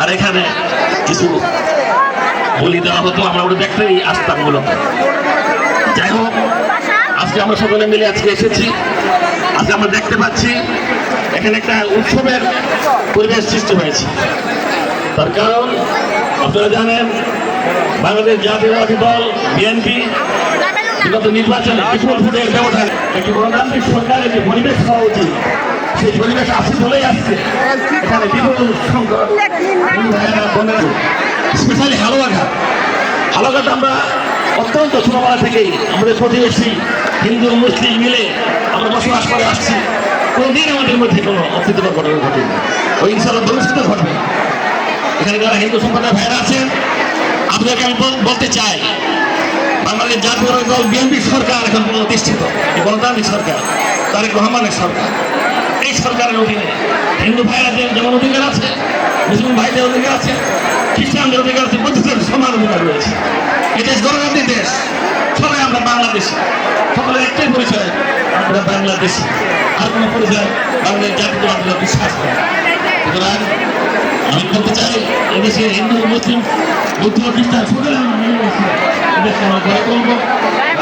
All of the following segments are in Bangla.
আর এখানে কিছু বলি দেওয়া হতো, আমরা ওটা দেখতেই আসতাম মূলত। যাই হোক, আজকে আমরা সকলে মিলে আজকে এসেছি। আজকে আমরা দেখতে পাচ্ছি এখানে একটা উৎসবের পরিবেশ সৃষ্টি হয়েছে। তার কারণ আপনারা জানেন, বাংলাদেশ জাতীয়তাবাদী দল বিএনপি বিগত নির্বাচনে বিপুল ভোটের ব্যবধানে একটি গণতান্ত্রিক সরকারের যে পরিবেশ হওয়া উচিত, সেই পরিবেশ আছে বলেই আসছে এখানে বিপুল সংখ্যক স্পেশালি হালুয়াঘাট আমরা অত্যন্ত ছোটবেলা থেকেই আমাদের প্রতিবেশী হিন্দু মুসলিম মিলে আমরা বসবাস করে আসছি। কোনোদিন আমাদের মধ্যে কোনো অপ্রীতিকর ঘটনা ঘটেনি, ওই ইনশাআল্লাহ ভবিষ্যতে ঘটবে। এখানে যারা হিন্দু সম্প্রদায়ের ভাইরা আছেন, আপনাকে আমি বলতে চাই, বাংলাদেশ জাতীয় দল বিএনপি সরকার এখন প্রতিষ্ঠিত, গণতান্ত্রিক সরকার, তারেক রহমানের সরকার। এই সরকারের অধীনে হিন্দু ভাইরাদের যেমন অধিকার আছে, মুসলিম ভাইদের অধিকার আছে, খ্রিস্টানদের অধিকার আছে, বৌদ্ধদের সমান অধিকার রয়েছে। এই দেশ গণতান্ত্রিক দেশ, সবাই আমরা বাংলাদেশি, সকলের একটাই পরিচয়, আমরা বাংলাদেশি, আর কোনো পরিচয় বাংলাদেশ জাতীয়তাবাদী দল বিশ্বাস করে। সুতরাং আমি বলতে চাই, এদেশে হিন্দু মুসলিম বৌদ্ধ খ্রিস্টান সকলে আমরা মিলে গেছি, এদেশকে আমরা গড়ে তুলবো।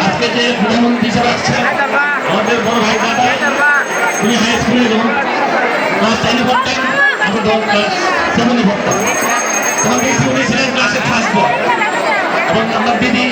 আজকে যে প্রধানমন্ত্রী হিসেবে আসছেন আমাদের বড় ভাই দাদা, উনি হাই স্কুলে যখন ক্লাস 10-এ পড়তেন, আমরা তখন ক্লাস 7-এ পড়তাম, তখন দেখছি উনি ছিলেন ক্লাসে ফার্স্ট বয়, এবং আমার দিদি